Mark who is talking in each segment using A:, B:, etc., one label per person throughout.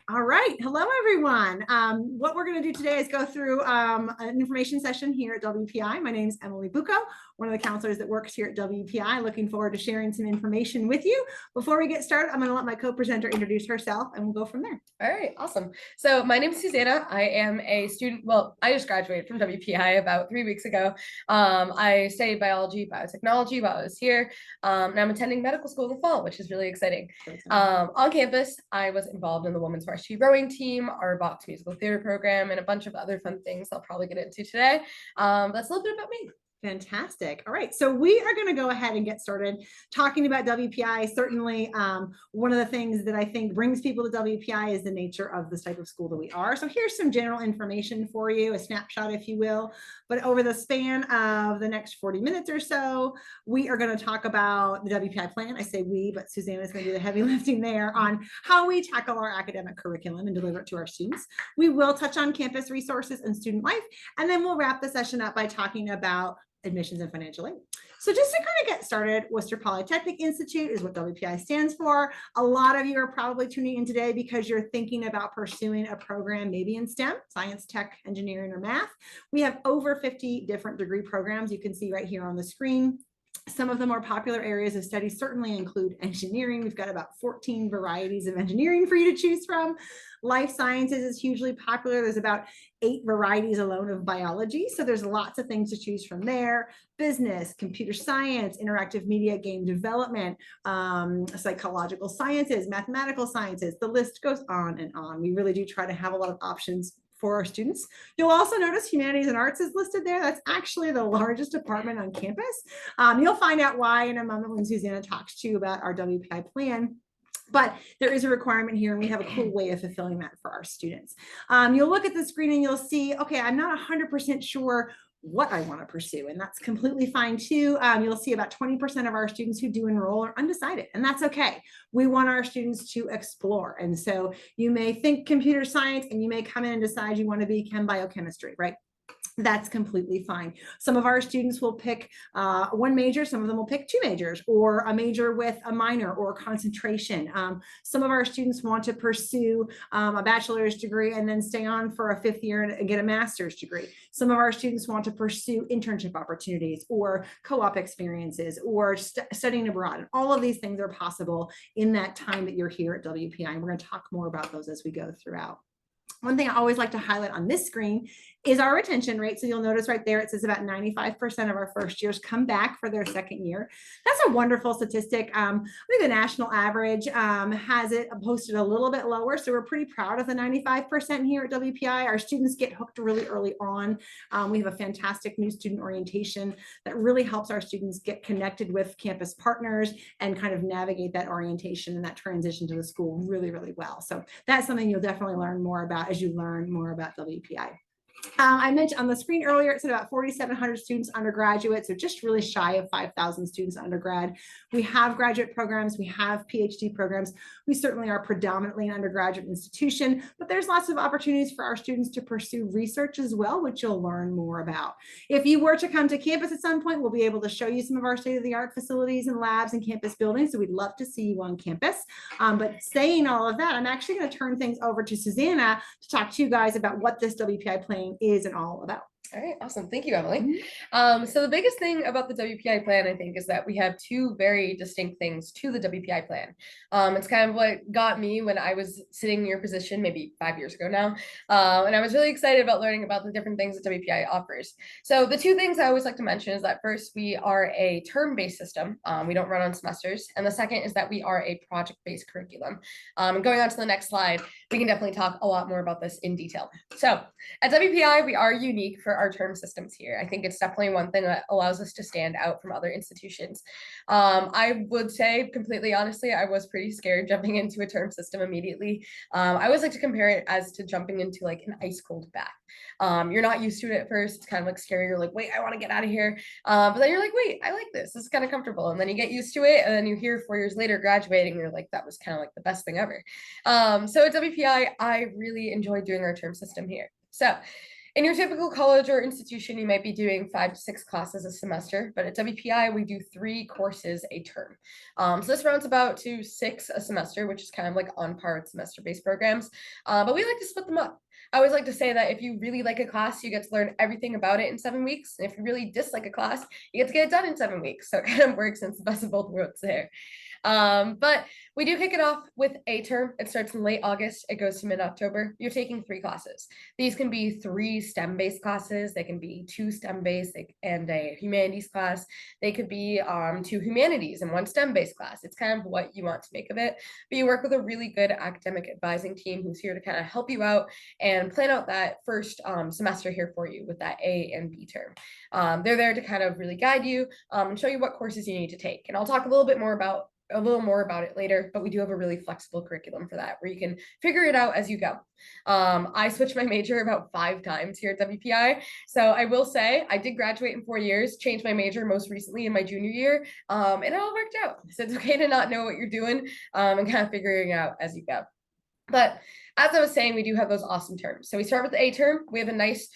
A: All right. Hello, everyone. What we're going to do today is go through an information session here at WPI. My name is Emily Bukow, one of the counselors that works here at WPI. Looking forward to sharing some information with you. Before we get started, I'm going to let my co-presenter introduce herself, and we'll go from there.
B: All right, awesome. So my name is Susanna. I am a student. Well, I just graduated from WPI about 3 weeks ago. I studied biology, biotechnology while I was here, and I'm attending medical school in the fall, which is really exciting. On campus, I was involved in the women's varsity rowing team, our box musical theater program, and a bunch of other fun things I'll probably get into today. That's a little bit about me.
A: Fantastic. All right. So we are going to go ahead and get started talking about WPI. Certainly, one of the things that I think brings people to WPI is the nature of this type of school that we are. So here's some general information for you, a snapshot, if you will. But over the span of the next 40 minutes or so, we are going to talk about the WPI plan. I say we, but Susanna is going to do the heavy lifting there on how we tackle our academic curriculum and deliver it to our students. We will touch on campus resources and student life, and then we'll wrap the session up by talking about admissions and financial aid. So just to kind of get started, Worcester Polytechnic Institute is what WPI stands for. A lot of you are probably tuning in today because you're thinking about pursuing a program maybe in STEM, science, tech, engineering, or math. We have over 50 different degree programs you can see right here on the screen. Some of the more popular areas of study certainly include engineering. We've got about 14 varieties of engineering for you to choose from. Life sciences is hugely popular. There's about 8 varieties alone of biology. So there's lots of things to choose from there. Business, computer science, interactive media, game development, psychological sciences, mathematical sciences. The list goes on and on. We really do try to have a lot of options for our students. You'll also notice humanities and arts is listed there. That's actually the largest department on campus. You'll find out why in a moment when Susanna talks to you about our WPI plan. But there is a requirement here, and we have a cool way of fulfilling that for our students. You'll look at the screen and you'll see, okay, I'm not 100% sure what I want to pursue, and that's completely fine too. You'll see about 20% of our students who do enroll are undecided, and that's okay. We want our students to explore, and so you may think computer science, and you may come in and decide you want to be chem biochemistry, right? That's completely fine. Some of our students will pick one major, some of them will pick 2 majors, or a major with a minor or concentration. Some of our students want to pursue a bachelor's degree and then stay on for a 5th year and get a master's degree. Some of our students want to pursue internship opportunities or co-op experiences or studying abroad. And all of these things are possible in that time that you're here at WPI. And we're going to talk more about those as we go throughout. One thing I always like to highlight on this screen is our retention rate. So you'll notice right there, it says about 95% of our first years come back for their 2nd year. That's a wonderful statistic. I think the national average has it posted a little bit lower. So we're pretty proud of the 95% here at WPI. Our students get hooked really early on. We have a fantastic new student orientation that really helps our students get connected with campus partners and kind of navigate that orientation and that transition to the school really, really well. So that's something you'll definitely learn more about as you learn more about WPI. I mentioned on the screen earlier, it said about 4,700 students undergraduate, so just really shy of 5,000 students undergrad. We have graduate programs, we have PhD programs. We certainly are predominantly an undergraduate institution, but there's lots of opportunities for our students to pursue research as well, which you'll learn more about. If you were to come to campus at some point, we'll be able to show you some of our state-of-the-art facilities and labs and campus buildings, so we'd love to see you on campus. But saying all of that, I'm actually going to turn things over to Susanna to talk to you guys about what this WPI plan is and all about.
B: All right, awesome. Thank you, Emily. So the biggest thing about the WPI plan, I think, is that we have 2 very distinct things to the WPI plan. It's kind of what got me when I was sitting in your position maybe 5 years ago now. And I was really excited about learning about the different things that WPI offers. So the 2 things I always like to mention is that first, we are a term-based system. We don't run on semesters. And the second is that we are a project-based curriculum. And going on to the next slide, we can definitely talk a lot more about this in detail. So at WPI, we are unique for our term systems here. I think it's definitely one thing that allows us to stand out from other institutions. I would say completely honestly, I was pretty scared jumping into a term system immediately. I always like to compare it as to jumping into like an ice cold bath. You're not used to it at first. It's kind of like scary. You're like, wait, I want to get out of here. But then you're like, wait, I like this. This is kind of comfortable. And then you get used to it. And then you're here 4 years later graduating. And you're like, that was kind of like the best thing ever. So at WPI, I really enjoyed doing our term system here. So In your typical college or institution, you might be doing 5 to 6 classes a semester, but at WPI, we do 3 courses a term. So this rounds about to 6 a semester, which is kind of like on par with semester-based programs, but we like to split them up. I always like to say that if you really like a class, you get to learn everything about it in 7 weeks. And if you really dislike a class, you get to get it done in 7 weeks. So it kind of works, and it's the best of both worlds there. But we do kick it off with a term. It starts in late August. It goes to mid-October. You're taking 3 classes. These can be 3 STEM-based classes. They can be 2 STEM-based and a humanities class. They could be 2 humanities and 1 STEM-based class. It's kind of what you want to make of it. But you work with a really good academic advising team who's here to kind of help you out and plan out that first semester here for you with that A and B term. They're there to kind of really guide you and show you what courses you need to take. And I'll talk a little more about it later, but we do have a really flexible curriculum for that where you can figure it out as you go. I switched my major about 5 times here at WPI. So I will say I did graduate in 4 years, changed my major most recently in my junior year, and it all worked out. So it's okay to not know what you're doing and kind of figuring out as you go. But as I was saying, we do have those awesome terms. So we start with the A term. We have a nice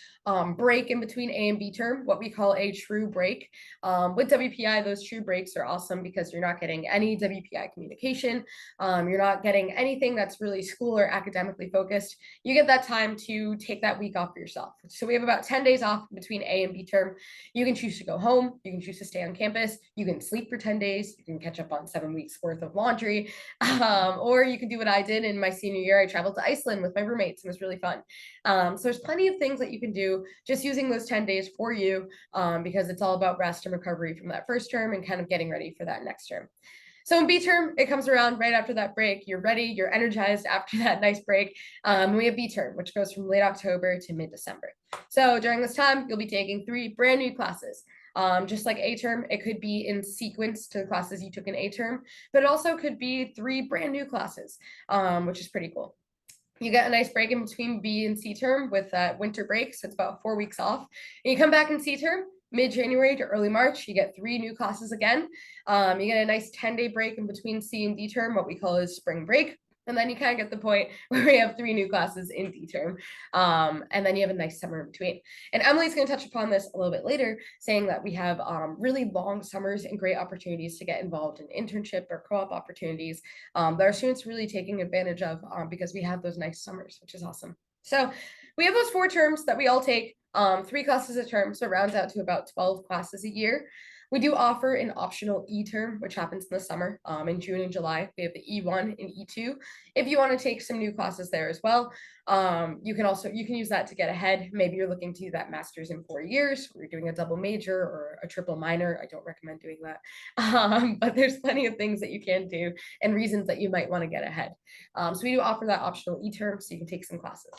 B: break in between A and B term, what we call a true break. With WPI, those true breaks are awesome because you're not getting any WPI communication. You're not getting anything that's really school or academically focused. You get that time to take that week off for yourself. So we have about 10 days off between A and B term. You can choose to go home. You can choose to stay on campus. You can sleep for 10 days. You can catch up on 7 weeks worth of laundry. Or you can do what I did in my senior year. I traveled to Iceland with my roommates. It was really fun. So there's plenty of things that you can do just using those 10 days for you because it's all about rest and recovery from that first term and kind of getting ready for that next term. So in B term, it comes around right after that break. You're ready, you're energized after that nice break. We have B term, which goes from late October to mid-December. So during this time, you'll be taking 3 brand new classes. Just like A term, it could be in sequence to the classes you took in A term, but it also could be 3 brand new classes, which is pretty cool. You get a nice break in between B and C term with that winter break. So it's about 4 weeks off. And you come back in C term, mid-January to early March, you get 3 new classes again. You get a nice 10-day break in between C and D term, what we call is spring break. And then you kind of get the point where we have 3 new classes in D term. And then you have a nice summer in between. And Emily's going to touch upon this a little bit later, saying that we have really long summers and great opportunities to get involved in internship or co-op opportunities that our students are really taking advantage of because we have those nice summers, which is awesome. So we have those 4 terms that we all take, 3 classes a term, so it rounds out to about 12 classes a year. We do offer an optional E-term, which happens in the summer, in June and July. We have the E1 and E2. If you want to take some new classes there as well, you can use that to get ahead. Maybe you're looking to do that master's in 4 years, or you're doing a double major or a triple minor. I don't recommend doing that, but there's plenty of things that you can do and reasons that you might want to get ahead. So we do offer that optional E-term, so you can take some classes.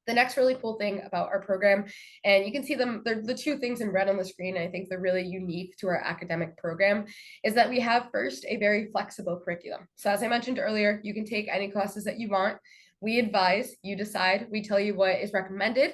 B: The next really cool thing about our program, and you can see them, they're the 2 things in red on the screen, I think they're really unique to our academic program, is that we have first a very flexible curriculum. So as I mentioned earlier, you can take any classes that you want. We advise, you decide, we tell you what is recommended.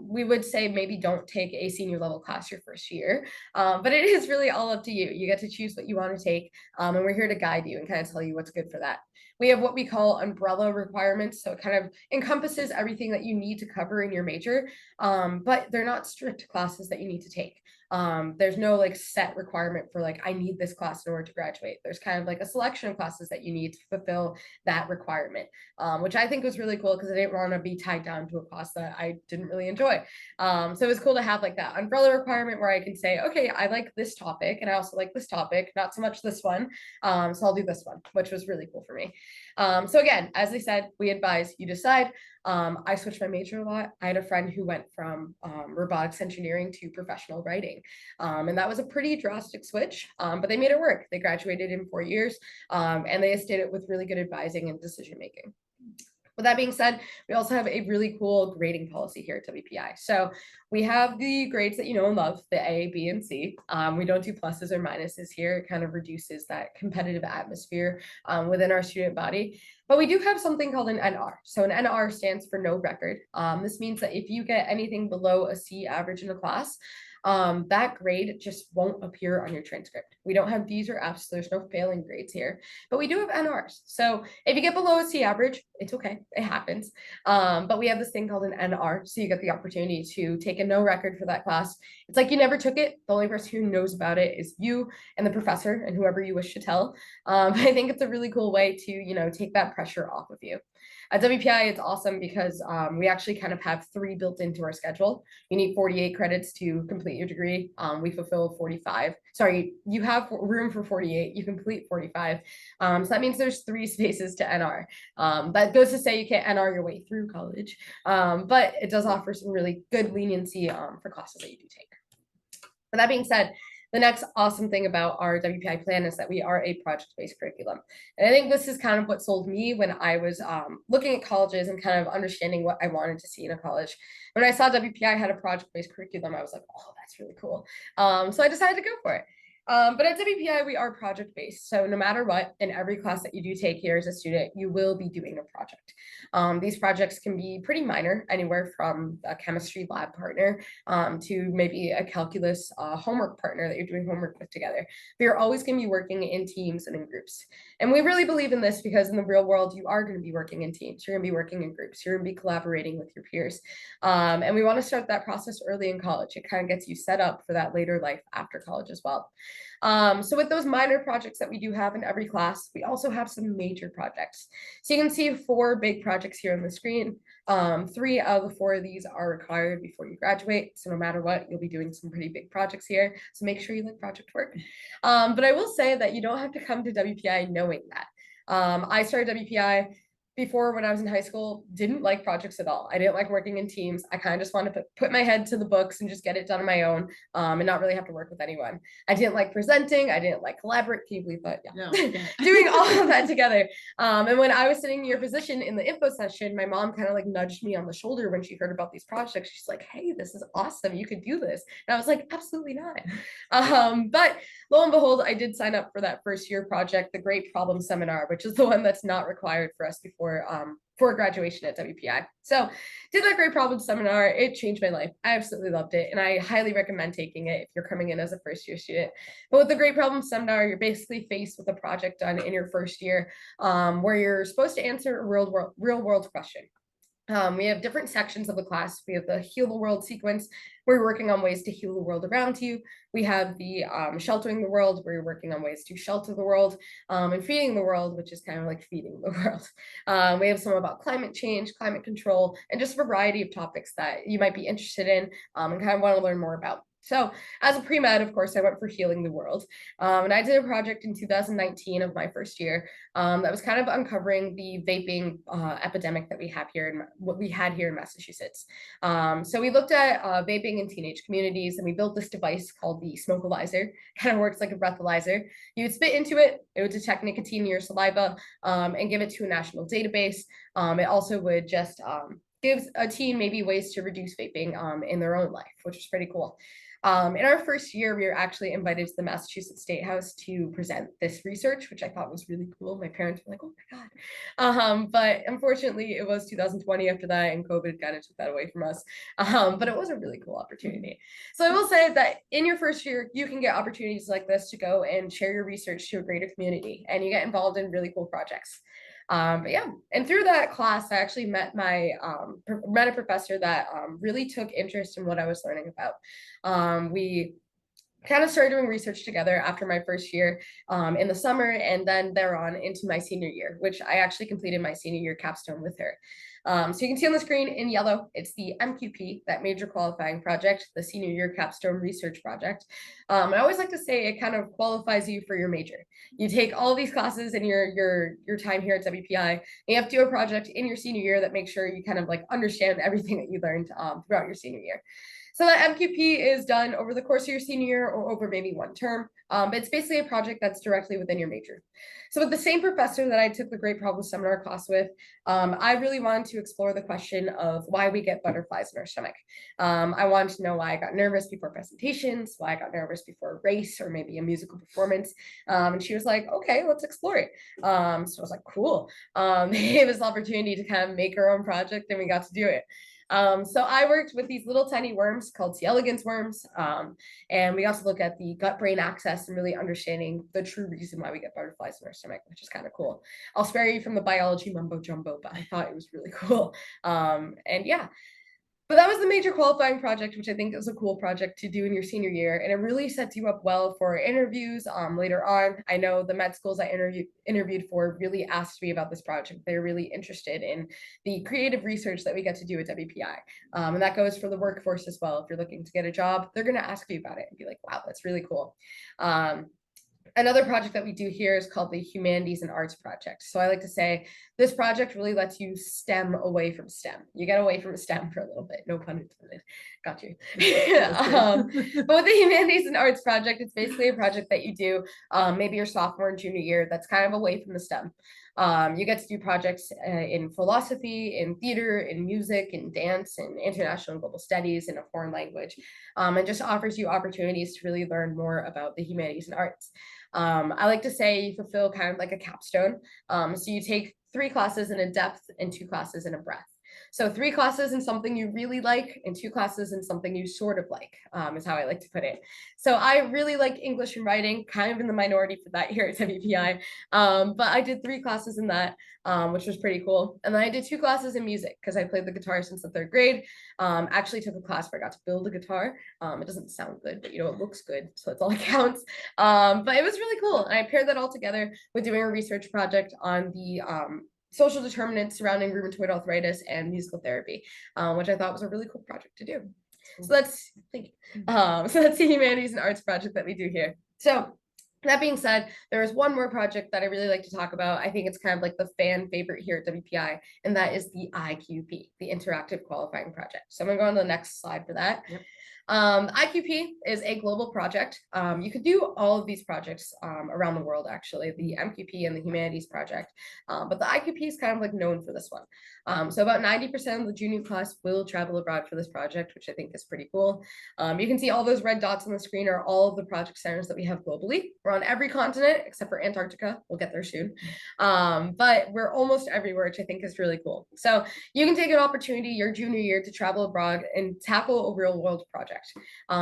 B: We would say maybe don't take a senior level class your first year, but it is really all up to you. You get to choose what you want to take, and we're here to guide you and kind of tell you what's good for that. We have what we call umbrella requirements. So it kind of encompasses everything that you need to cover in your major, but they're not strict classes that you need to take. There's no like set requirement for like, I need this class in order to graduate. There's kind of like a selection of classes that you need to fulfill that requirement, which I think was really cool because I didn't want to be tied down to a class that I didn't really enjoy. So it was cool to have like that umbrella requirement where I can say, okay, I like this topic and I also like this topic, not so much this one. So I'll do this one, which was really cool for me. So again, as I said, we advise, you decide. I switched my major a lot. I had a friend who went from robotics engineering to professional writing. And that was a pretty drastic switch, but they made it work. They graduated in 4 years, and they just did it with really good advising and decision making. With that being said, we also have a really cool grading policy here at WPI. So we have the grades that you know and love, the A, B, and C. We don't do pluses or minuses here. It kind of reduces that competitive atmosphere within our student body. But we do have something called an NR. So an NR stands for no record. This means that if you get anything below a C average in a class, that grade just won't appear on your transcript. We don't have D's or F's, so there's no failing grades here, but we do have NRs. So if you get below a C average, it's okay, it happens. But we have this thing called an NR, so you get the opportunity to take a no record for that class. It's like you never took it. The only person who knows about it is you and the professor and whoever you wish to tell. I think it's a really cool way to, take that pressure off of you. At WPI, it's awesome because we actually kind of have 3 built into our schedule. You need 48 credits to complete your degree. We fulfill 45. Sorry, you have room for 48. You complete 45. So that means there's 3 spaces to NR. That goes to say you can't NR your way through college, but it does offer some really good leniency for classes that you do take. But that being said, the next awesome thing about our WPI plan is that we are a project-based curriculum. And I think this is kind of what sold me when I was looking at colleges and kind of understanding what I wanted to see in a college. When I saw WPI had a project-based curriculum, I was like, oh, that's really cool. So I decided to go for it. But at WPI, we are project-based. So no matter what, in every class that you do take here as a student, you will be doing a project. These projects can be pretty minor, anywhere from a chemistry lab partner to maybe a calculus homework partner that you're doing homework with together. But you're always going to be working in teams and in groups. And we really believe in this because in the real world, you are going to be working in teams. You're going to be working in groups. You're going to be collaborating with your peers. And we want to start that process early in college. It kind of gets you set up for that later life after college as well. So with those minor projects that we do have in every class, we also have some major projects. So you can see 4 big projects here on the screen. 3 out of the 4 of these are required before you graduate. So no matter what, you'll be doing some pretty big projects here. So make sure you like project work. But I will say that you don't have to come to WPI knowing that. I started WPI before when I was in high school, didn't like projects at all. I didn't like working in teams. I kind of just wanted to put my head to the books and just get it done on my own and not really have to work with anyone. I didn't like presenting. I didn't like collaborate. Can you believe that? Yeah. No, doing all of that together. And when I was sitting in your position in the info session, my mom kind of like nudged me on the shoulder when she heard about these projects. She's like, hey, this is awesome. You could do this. And I was like, absolutely not. But lo and behold, I did sign up for that first year project, the Great Problem Seminar, which is the one that's not required for us for graduation at WPI. So did that Great Problem Seminar. It changed my life. I absolutely loved it. And I highly recommend taking it if you're coming in as a first year student. But with the Great Problem Seminar, you're basically faced with a project done in your first year where you're supposed to answer a real world question. We have different sections of the class. We have the Heal the World sequence, where you're working on ways to heal the world around you. We have the Sheltering the World, where you're working on ways to shelter the world, and Feeding the World, which is kind of like feeding the world. We have some about climate change, climate control, and just a variety of topics that you might be interested in and kind of want to learn more about. So as a pre-med, of course, I went for Healing the World. And I did a project in 2019 of my first year that was kind of uncovering the vaping epidemic that we have here and what we had here in Massachusetts. So we looked at vaping in teenage communities, and we built this device called the Smokalizer. Kind of works like a breathalyzer. You would spit into it, it would detect nicotine in your saliva and give it to a national database. It also would just gives a teen maybe ways to reduce vaping in their own life, which is pretty cool. In our first year, we were actually invited to the Massachusetts State House to present this research, which I thought was really cool. My parents were like, oh my God. But unfortunately, it was 2020 after that, and COVID kind of took that away from us. But it was a really cool opportunity. So I will say that in your first year, you can get opportunities like this to go and share your research to a greater community, and you get involved in really cool projects. But yeah, and through that class, I actually met a professor that really took interest in what I was learning about. We kind of started doing research together after my first year in the summer, and then thereon into my senior year, which I actually completed my senior year capstone with her. So you can see on the screen in yellow, it's the MQP, that major qualifying project, the senior year capstone research project. I always like to say it kind of qualifies you for your major. You take all these classes in your time here at WPI, and you have to do a project in your senior year that makes sure you kind of like understand everything that you learned throughout your senior year. So that MQP is done over the course of your senior year or over maybe one term. But it's basically a project that's directly within your major. So with the same professor that I took the Great Problem Seminar class with, I really wanted to explore the question of why we get butterflies in our stomach. I wanted to know why I got nervous before presentations, why I got nervous before a race or maybe a musical performance. And she was like, okay, let's explore it. So I was like, cool. It was the opportunity to kind of make our own project, and we got to do it. So I worked with these little tiny worms called C. elegans worms. And we also look at the gut-brain axis and really understanding the true reason why we get butterflies in our stomach, which is kind of cool. I'll spare you from the biology mumbo jumbo, but I thought it was really cool. And yeah. But that was the major qualifying project, which I think is a cool project to do in your senior year. And it really sets you up well for interviews later on. I know the med schools I interviewed for really asked me about this project. They're really interested in the creative research that we get to do at WPI. And that goes for the workforce as well. If you're looking to get a job, they're going to ask you about it and be like, wow, that's really cool. Another project that we do here is called the Humanities and Arts Project. So I like to say this project really lets you STEM away from STEM. You get away from STEM for a little bit, no pun intended. Got you. But with the Humanities and Arts Project, it's basically a project that you do maybe your sophomore and junior year that's kind of away from the STEM. You get to do projects in philosophy, in theater, in music, in dance, in international and global studies, in a foreign language, and just offers you opportunities to really learn more about the humanities and arts. I like to say you fulfill kind of like a capstone. So you take 3 classes in a depth and 2 classes in a breadth. So 3 classes in something you really like and 2 classes in something you sort of like, is how I like to put it. So I really like English and writing, kind of in the minority for that here at WPI. But I did 3 classes in that, which was pretty cool. And then I did 2 classes in music because I played the guitar since the 3rd grade. Actually took a class where I got to build a guitar. It doesn't sound good, but it looks good. So that's all that counts. But it was really cool. And I paired that all together with doing a research project on the social determinants surrounding rheumatoid arthritis and musical therapy, which I thought was a really cool project to do. So that's, thank you. So that's the Humanities and Arts project that we do here. So that being said, there is one more project that I really like to talk about. I think it's kind of like the fan favorite here at WPI, and that is the IQP, the Interactive Qualifying Project. So I'm gonna go on to the next slide for that. Yep. IQP is a global project. You could do all of these projects around the world, actually, the MQP and the Humanities Project. But the IQP is kind of like known for this one. So about 90% of the junior class will travel abroad for this project, which I think is pretty cool. You can see all those red dots on the screen are all of the project centers that we have globally. We're on every continent except for Antarctica. We'll get there soon. But we're almost everywhere, which I think is really cool. So you can take an opportunity your junior year to travel abroad and tackle a real world project.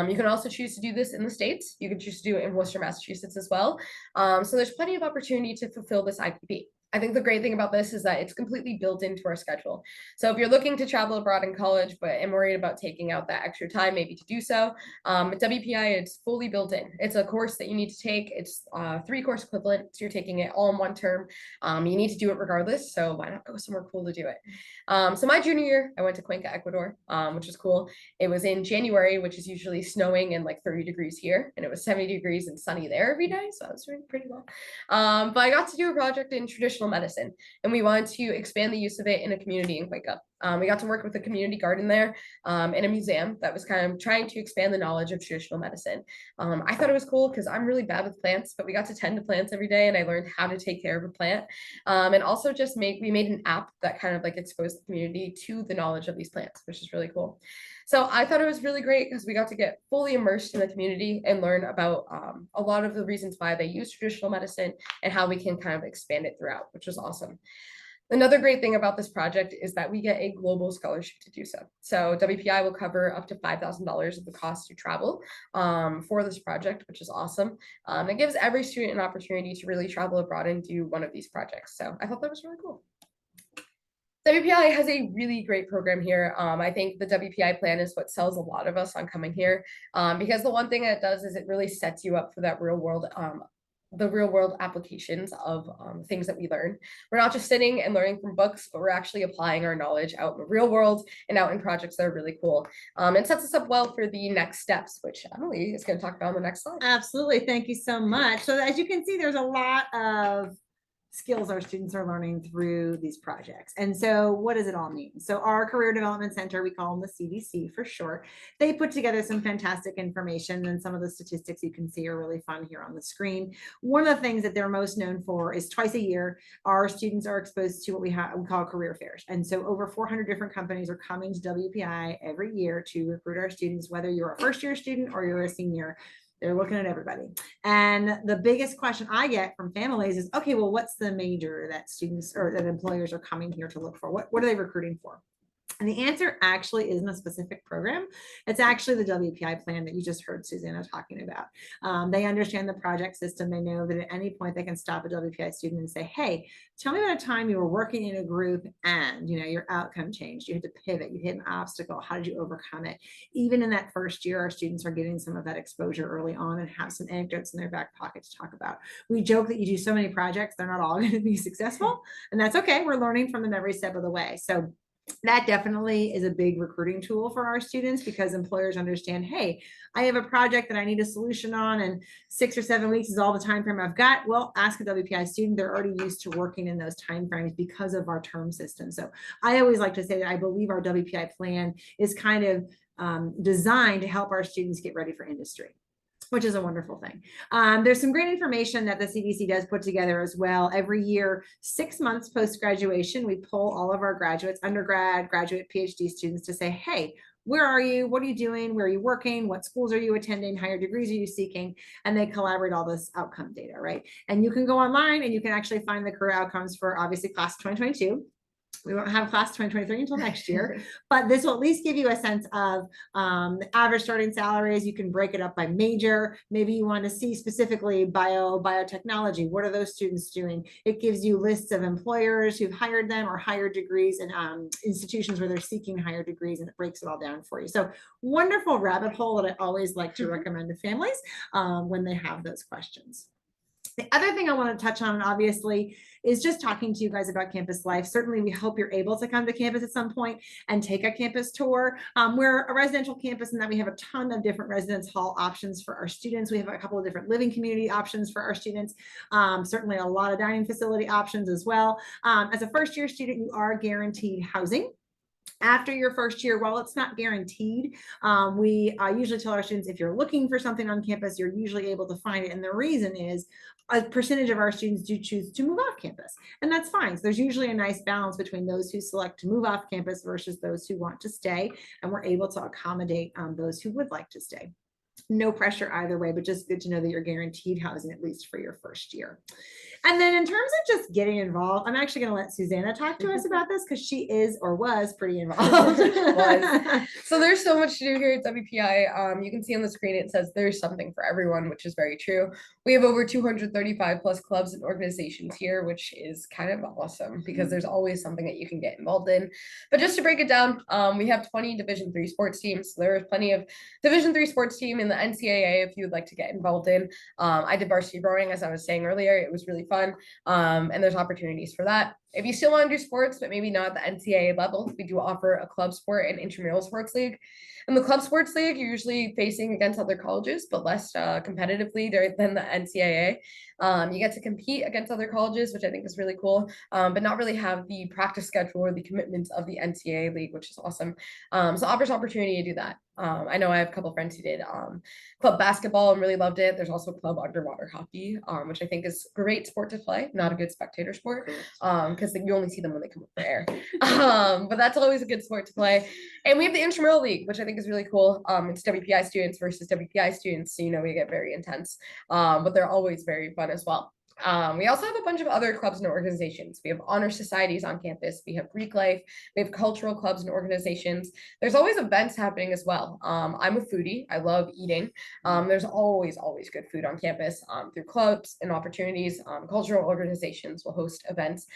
B: You can also choose to do this in the States. You can choose to do it in Worcester, Massachusetts as well. So there's plenty of opportunity to fulfill this IQP. I think the great thing about this is that it's completely built into our schedule. So if you're looking to travel abroad in college, but am worried about taking out that extra time maybe to do so, at WPI, it's fully built in. It's a course that you need to take. It's 3-course equivalent. So you're taking it all in one term. You need to do it regardless. So why not go somewhere cool to do it? So my junior year, I went to Cuenca, Ecuador, which was cool. It was in January, which is usually snowing and like 30 degrees here. And it was 70 degrees and sunny there every day. So I was doing pretty well. But I got to do a project in traditional medicine, and we wanted to expand the use of it in a community in Cuenca. We got to work with a community garden there in a museum that was kind of trying to expand the knowledge of traditional medicine. I thought it was cool because I'm really bad with plants, but we got to tend to plants every day, and I learned how to take care of a plant. And also just we made an app that kind of like exposed the community to the knowledge of these plants, which is really cool. So I thought it was really great because we got to get fully immersed in the community and learn about a lot of the reasons why they use traditional medicine and how we can kind of expand it throughout, which was awesome. Another great thing about this project is that we get a global scholarship to do so. So WPI will cover up to $5,000 of the cost to travel for this project, which is awesome. It gives every student an opportunity to really travel abroad and do one of these projects. So I thought that was really cool. WPI has a really great program here. I think the WPI plan is what sells a lot of us on coming here because the one thing it does is it really sets you up for that real world the real world applications of things that we learn. We're not just sitting and learning from books, but we're actually applying our knowledge out in the real world and out in projects that are really cool. It sets us up well for the next steps, which Emily is going to talk about on the next slide.
A: Absolutely. Thank you so much. So as you can see, there's a lot of skills our students are learning through these projects. And so what does it all mean? So our Career Development Center, we call them the CDC for short, they put together some fantastic information, and some of the statistics you can see are really fun here on the screen. One of the things that they're most known for is twice a year, our students are exposed to what we call career fairs. And so over 400 different companies are coming to WPI every year to recruit our students, whether you're a first-year student or you're a senior. They're looking at everybody. And the biggest question I get from families is, okay, well, what's the major that students or that employers are coming here to look for? What are they recruiting for? And the answer actually isn't a specific program. It's actually the WPI plan that you just heard Susanna talking about. They understand the project system. They know that at any point they can stop a WPI student and say, hey, tell me about a time you were working in a group and your outcome changed. You had to pivot, you hit an obstacle. How did you overcome it? Even in that first year, our students are getting some of that exposure early on and have some anecdotes in their back pocket to talk about. We joke that you do so many projects, they're not all going to be successful, and that's okay. We're learning from them every step of the way. So that definitely is a big recruiting tool for our students, because employers understand, hey, I have a project that I need a solution on, and 6 or 7 weeks is all the time frame I've got. Well, ask a WPI student. They're already used to working in those time frames because of our term system. So I always like to say that I believe our WPI plan is kind of designed to help our students get ready for industry, which is a wonderful thing. There's some great information that the CDC does put together as well. Every year, 6 months post-graduation, we pull all of our graduates, undergrad, graduate, PhD students to say, hey, where are you? What are you doing? Where are you working? What schools are you attending? Higher degrees are you seeking? And they collaborate all this outcome data, right? And you can go online and you can actually find the career outcomes for obviously class 2022. We won't have class 2023 until next year, but this will at least give you a sense of the average starting salaries. You can break it up by major. Maybe you want to see specifically biotechnology. What are those students doing? It gives you lists of employers who've hired them or higher degrees, and institutions where they're seeking higher degrees, and it breaks it all down for you. So wonderful rabbit hole that I always like to recommend to families when they have those questions. The other thing I want to touch on, obviously, is just talking to you guys about campus life. Certainly, we hope you're able to come to campus at some point and take a campus tour. We're a residential campus in that we have a ton of different residence hall options for our students. We have a couple of different living community options for our students. Certainly a lot of dining facility options as well. As a first-year student, you are guaranteed housing. After your first year, while it's not guaranteed, we usually tell our students, if you're looking for something on campus, you're usually able to find it. And the reason is a percentage of our students do choose to move off campus, and that's fine. So there's usually a nice balance between those who select to move off campus versus those who want to stay, and we're able to accommodate those who would like to stay. No pressure either way, but just good to know that you're guaranteed housing at least for your first year. And then in terms of just getting involved, I'm actually going to let Susanna talk to us about this, because she is or was pretty involved.
B: So there's so much to do here at WPI. You can see on the screen it says there's something for everyone, which is very true. We have over 235 plus clubs and organizations here, which is kind of awesome because there's always something that you can get involved in. But just to break it down, we have 20 Division III sports teams. So there is plenty of Division III sports team in the NCAA if you would like to get involved in. I did varsity rowing, as I was saying earlier. It was really fun. And there's opportunities for that. If you still want to do sports, but maybe not at the NCAA level, we do offer a club sport and intramural sports league. In the club sports league, you're usually facing against other colleges, but less competitively than the NCAA. You get to compete against other colleges, which I think is really cool, but not really have the practice schedule or the commitments of the NCAA league, which is awesome. So offers opportunity to do that. I know I have a couple of friends who did club basketball and really loved it. There's also club underwater hockey, which I think is a great sport to play, not a good spectator sport, because you only see them when they come up for air. But that's always a good sport to play. And we have the intramural league, which I think is really cool. It's WPI students versus WPI students, so we get very intense, but they're always very fun as well. We also have a bunch of other clubs and organizations. We have honor societies on campus. We have Greek life. We have cultural clubs and organizations. There's always events happening as well. I'm a foodie. I love eating. There's always good food on campus through clubs and opportunities. Cultural organizations will host events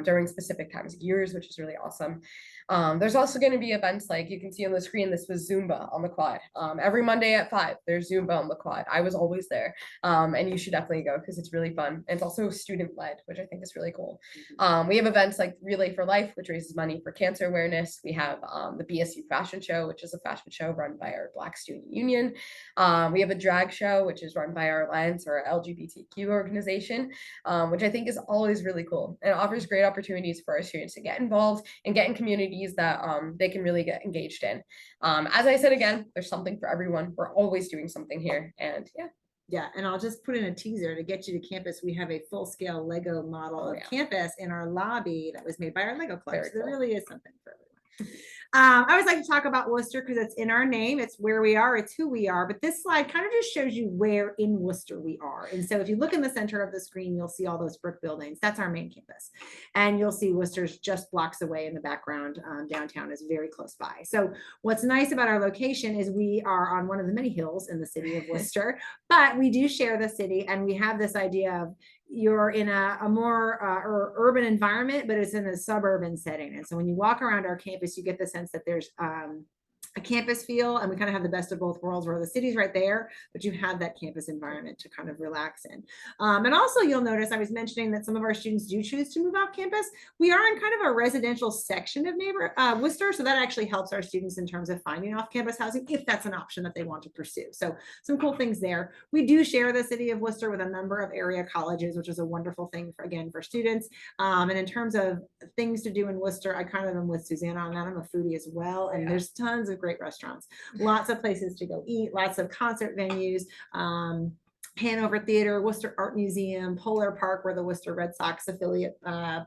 B: during specific times of years, which is really awesome. There's also going to be events like you can see on the screen. This was Zumba on the quad. Every Monday at 5, there's Zumba on the quad. I was always there, and you should definitely go because it's really fun. And it's also student-led, which I think is really cool. We have events like Relay for Life, which raises money for cancer awareness. We have the BSU Fashion Show, which is a fashion show run by our Black Student Union. We have a drag show, which is run by our Alliance, or LGBTQ organization, which I think is always really cool. And it offers great opportunities for our students to get involved and get in communities that they can really get engaged in. As I said again, there's something for everyone. We're always doing something here, and yeah.
A: Yeah, and I'll just put in a teaser to get you to campus. We have a full-scale Lego model of campus in our lobby that was made by our Lego club. So there really is something for everyone. I always like to talk about Worcester because it's in our name. It's where we are. It's who we are. But this slide kind of just shows you where in Worcester we are. And so if you look in the center of the screen, you'll see all those brick buildings. That's our main campus. And you'll see Worcester's just blocks away in the background. Downtown is very close by. So what's nice about our location is we are on one of the many hills in the city of Worcester, but we do share the city, and we have this idea of you're in a more urban environment, but it's in a suburban setting. And so when you walk around our campus, you get the sense that there's a campus feel, and we kind of have the best of both worlds where the city's right there, but you have that campus environment to kind of relax in. And also you'll notice I was mentioning that some of our students do choose to move off campus. We are in kind of a residential section of Worcester, so that actually helps our students in terms of finding off-campus housing if that's an option that they want to pursue. So some cool things there. We do share the city of Worcester with a number of area colleges, which is a wonderful thing for, again, for students. And in terms of things to do in Worcester, I kind of am with Susanna on that. I'm a foodie as well, and there's tons of great restaurants, lots of places to go eat, lots of concert venues, Hanover Theater, Worcester Art Museum, Polar Park, where the Worcester Red Sox affiliate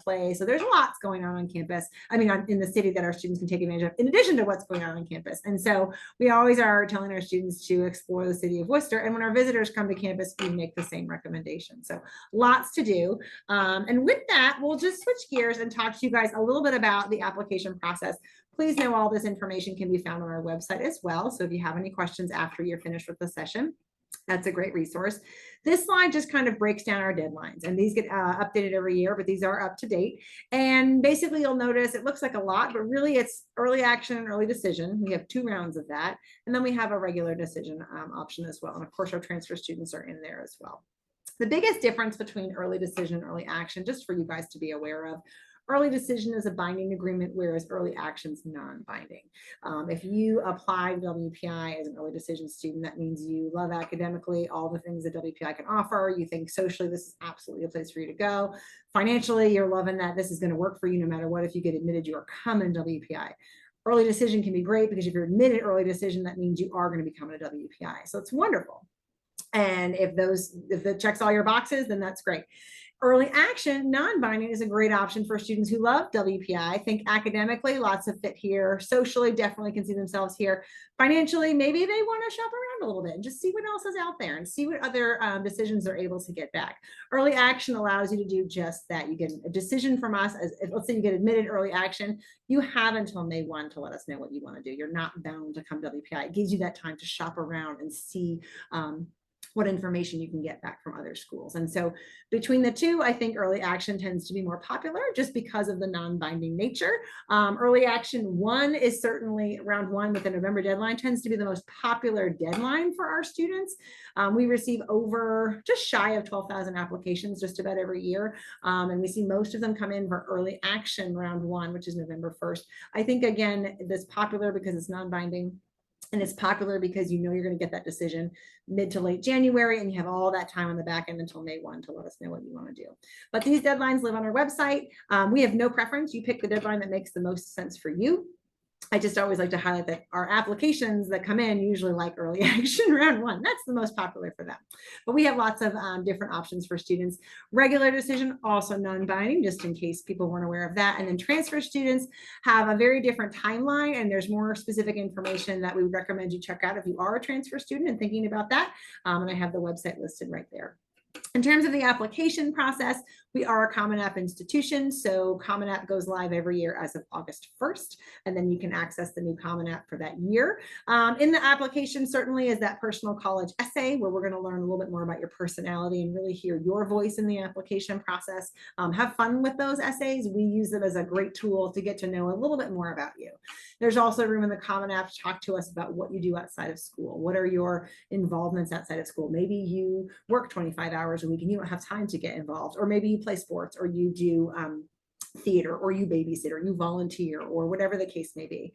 A: play. So there's lots going on campus. I mean, in the city that our students can take advantage of, in addition to what's going on campus. And so we always are telling our students to explore the city of Worcester. And when our visitors come to campus, we make the same recommendation. So lots to do. And with that, we'll just switch gears and talk to you guys a little bit about the application process. Please know all this information can be found on our website as well. So if you have any questions after you're finished with the session, that's a great resource. This slide just kind of breaks down our deadlines, and these get updated every year, but these are up to date. And basically you'll notice it looks like a lot, but really it's early action and early decision. We have 2 rounds of that. And then we have a regular decision option as well. And of course our transfer students are in there as well. The biggest difference between early decision and early action, just for you guys to be aware of, early decision is a binding agreement, whereas early action is non-binding. If you apply to WPI as an early decision student, that means you love academically all the things that WPI can offer. You think socially this is absolutely a place for you to go. Financially, you're loving that this is going to work for you no matter what. If you get admitted, you are coming to WPI. Early decision can be great because if you're admitted early decision, that means you are going to be coming to WPI. So it's wonderful. And if it checks all your boxes, then that's great. Early action, non-binding, is a great option for students who love WPI. Think academically, lots of fit here. Socially, definitely can see themselves here. Financially, maybe they want to shop around a little bit and just see what else is out there and see what other decisions they're able to get back. Early action allows you to do just that. You get a decision from us. Let's say you get admitted early action, you have until May 1 to let us know what you want to do. You're not bound to come to WPI. It gives you that time to shop around and see what information you can get back from other schools. And so between the two, I think early action tends to be more popular just because of the non-binding nature. Early action 1 is certainly round 1 with the November deadline tends to be the most popular deadline for our students. We receive over just shy of 12,000 applications just about every year. And we see most of them come in for early action round 1, which is November 1st. I think, again, this popular because it's non-binding. And it's popular because you know you're going to get that decision mid to late January, and you have all that time on the back end until May 1 to let us know what you want to do. But these deadlines live on our website. We have no preference. You pick the deadline that makes the most sense for you. I just always like to highlight that our applications that come in usually like early action round 1. That's the most popular for them. But we have lots of different options for students. Regular decision, also non-binding, just in case people weren't aware of that. And then transfer students have a very different timeline, and there's more specific information that we would recommend you check out if you are a transfer student and thinking about that. And I have the website listed right there. In terms of the application process, we are a Common App institution, so Common App goes live every year as of August 1st, and then you can access the new Common App for that year. In the application certainly is that personal college essay where we're going to learn a little bit more about your personality and really hear your voice in the application process. Have fun with those essays. We use them as a great tool to get to know a little bit more about you. There's also room in the Common App to talk to us about what you do outside of school. What are your involvements outside of school? Maybe you work 25 hours a week and you don't have time to get involved, or maybe you play sports, or you do theater, or you babysit, or you volunteer, or whatever the case may be.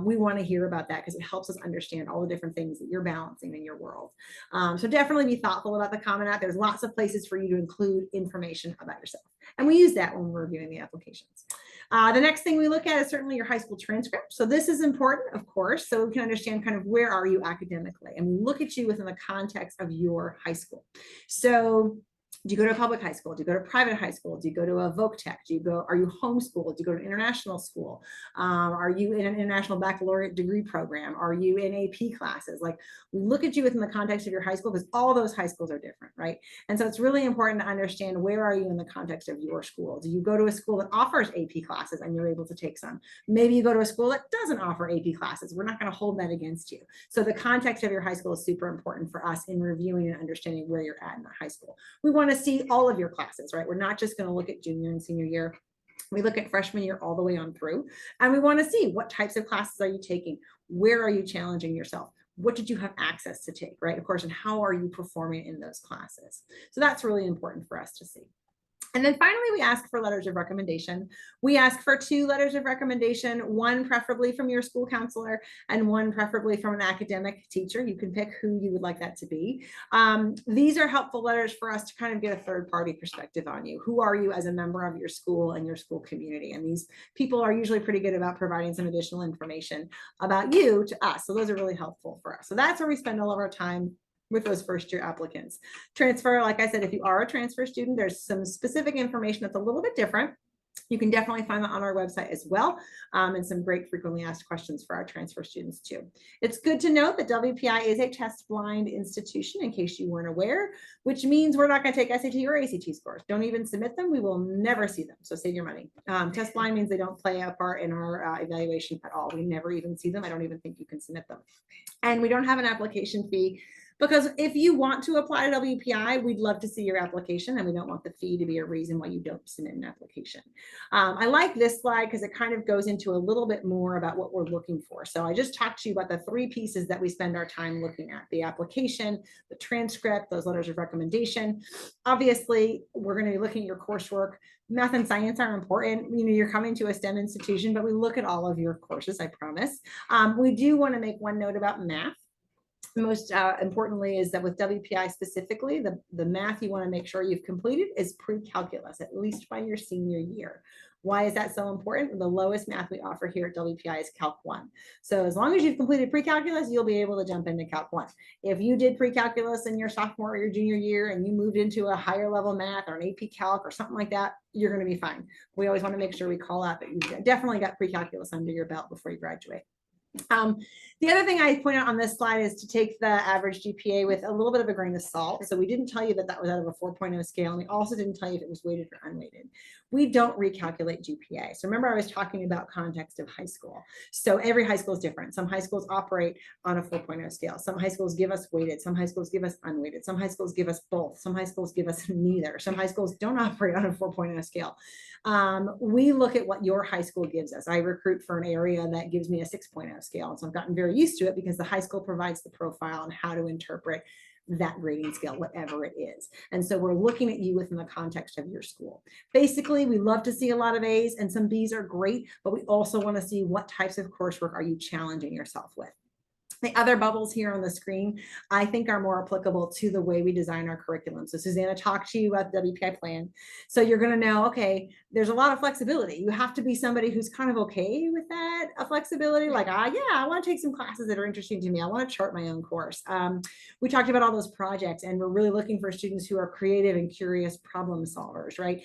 A: We want to hear about that because it helps us understand all the different things that you're balancing in your world. So definitely be thoughtful about the Common App. There's lots of places for you to include information about yourself, and we use that when we're reviewing the applications. The next thing we look at is certainly your high school transcript. So this is important, of course, so we can understand kind of where are you academically, and we look at you within the context of your high school. So Do you go to a public high school? Do you go to a private high school? Do you go to a voc tech? Are you homeschooled? Do you go to an international school? Are you in an international baccalaureate degree program? Are you in AP classes? Like, look at you within the context of your high school, because all those high schools are different, right? And so it's really important to understand, where are you in the context of your school? Do you go to a school that offers AP classes and you're able to take some? Maybe you go to a school that doesn't offer AP classes. We're not going to hold that against you. So the context of your high school is super important for us in reviewing and understanding where you're at in the high school. We want to see all of your classes, right? We're not just going to look at junior and senior year. We look at freshman year all the way on through, and we want to see, what types of classes are you taking? Where are you challenging yourself? What did you have access to take, right? Of course, and how are you performing in those classes? So that's really important for us to see. And then finally, we ask for letters of recommendation. We ask for 2 letters of recommendation, one preferably from your school counselor and one preferably from an academic teacher. You can pick who you would like that to be. These are helpful letters for us to kind of get a third-party perspective on you. Who are you as a member of your school and your school community? And these people are usually pretty good about providing some additional information about you to us. So those are really helpful for us. So that's where we spend all of our time with those first-year applicants. Transfer, like I said, if you are a transfer student, there's some specific information that's a little bit different. You can definitely find that on our website as well, and some great frequently asked questions for our transfer students too. It's good to note that WPI is a test blind institution, in case you weren't aware, which means we're not going to take SAT or ACT scores. Don't even submit them. We will never see them. So save your money. Test blind means they don't play a part in our evaluation at all. We never even see them. I don't even think you can submit them. And we don't have an application fee, because if you want to apply to WPI, we'd love to see your application, and we don't want the fee to be a reason why you don't submit an application. I like this slide because it kind of goes into a little bit more about what we're looking for. So I just talked to you about the 3 pieces that we spend our time looking at: the application, the transcript, those letters of recommendation. Obviously, we're going to be looking at your coursework. Math and science are important. You know, you're coming to a STEM institution, but we look at all of your courses, I promise. We do want to make one note about math. Most importantly is that with WPI specifically, the math you want to make sure you've completed is pre-calculus, at least by your senior year. Why is that so important? The lowest math we offer here at WPI is Calc 1. So as long as you've completed pre-calculus, you'll be able to jump into Calc 1. If you did pre-calculus in your sophomore or your junior year and you moved into a higher level math or an AP Calc or something like that, you're going to be fine. We always want to make sure we call out that you definitely got pre-calculus under your belt before you graduate. The other thing I point out on this slide is to take the average GPA with a little bit of a grain of salt. So we didn't tell you that that was out of a 4.0 scale, and we also didn't tell you if it was weighted or unweighted. We don't recalculate GPA. So remember, I was talking about context of high school. So every high school is different. Some high schools operate on a 4.0 scale. Some high schools give us weighted. Some high schools give us unweighted. Some high schools give us both. Some high schools give us neither. Some high schools don't operate on a 4.0 scale. We look at what your high school gives us. I recruit for an area that gives me a 6.0 scale. And so I've gotten very used to it because the high school provides the profile on how to interpret that grading scale, whatever it is. And so we're looking at you within the context of your school. Basically, we love to see a lot of A's, and some B's are great, but we also want to see what types of coursework are you challenging yourself with. The other bubbles here on the screen, I think, are more applicable to the way we design our curriculum. So Susanna talked to you about the WPI plan. So you're going to know, okay, there's a lot of flexibility. You have to be somebody who's kind of okay with that flexibility. Like, yeah, I want to take some classes that are interesting to me. I want to chart my own course. We talked about all those projects, and we're really looking for students who are creative and curious problem solvers, right?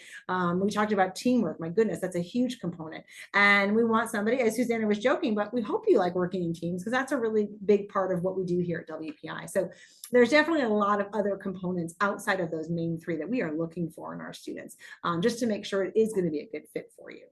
A: We talked about teamwork. My goodness, that's a huge component. And we want somebody, as Susanna was joking, but we hope you like working in teams, because that's a really big part of what we do here at WPI. So there's definitely a lot of other components outside of those main 3 that we are looking for in our students, just to make sure it is going to be a good fit for you.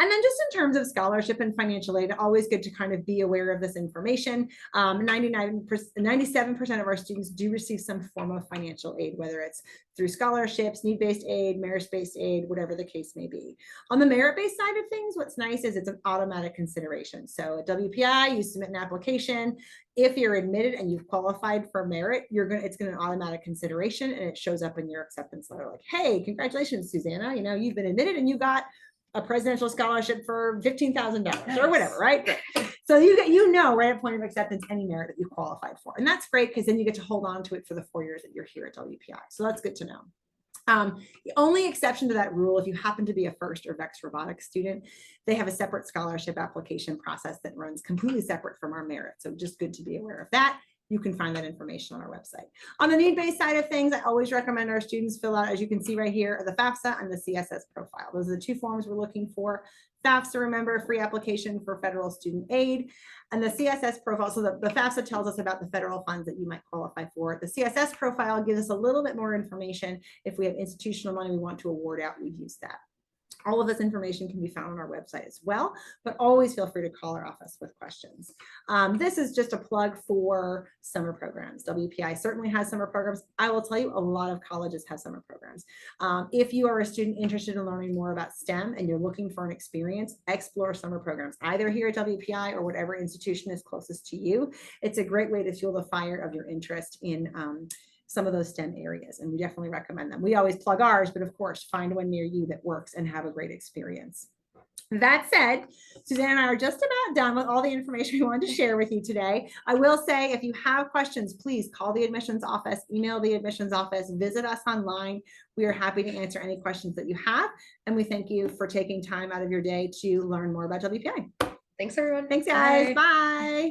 A: And then just in terms of scholarship and financial aid, always good to kind of be aware of this information. 97% of our students do receive some form of financial aid, whether it's through scholarships, need-based aid, merit-based aid, whatever the case may be. On the merit-based side of things, what's nice is it's an automatic consideration. So at WPI, you submit an application. If you're admitted and you've qualified for merit, it's going to be an automatic consideration, and it shows up in your acceptance letter like, hey, congratulations, Susanna, you know, you've been admitted and you got a presidential scholarship for $15,000 or whatever, right? So you know right at point of acceptance any merit that you qualified for. And that's great, because then you get to hold on to it for the 4 years that you're here at WPI. So that's good to know. The only exception to that rule, if you happen to be a FIRST or VEX robotics student, they have a separate scholarship application process that runs completely separate from our merit. So just good to be aware of that. you can find that information on our website. On the need-based side of things, I always recommend our students fill out, as you can see right here, the FAFSA and the CSS profile. Those are the two forms we're looking for. FAFSA, remember, free application for federal student aid, and the CSS profile. So the FAFSA tells us about the federal funds that you might qualify for. The CSS profile gives us a little bit more information. If we have institutional money we want to award out, we use that. All of this information can be found on our website as well, but always feel free to call our office with questions. This is just a plug for summer programs. WPI certainly has summer programs. I will tell you, a lot of colleges have summer programs. If you are a student interested in learning more about STEM and you're looking for an experience, explore summer programs, either here at WPI or whatever institution is closest to you. It's a great way to fuel the fire of your interest in some of those STEM areas, and we definitely recommend them. We always plug ours, but of course, find one near you that works and have a great experience. That said, Susanna and I are just about done with all the information we wanted to share with you today. I will say, if you have questions, please call the admissions office, email the admissions office, visit us online. We are happy to answer any questions that you have, and we thank you for taking time out of your day to learn more about WPI.
B: Thanks, everyone.
A: Thanks, guys. Bye.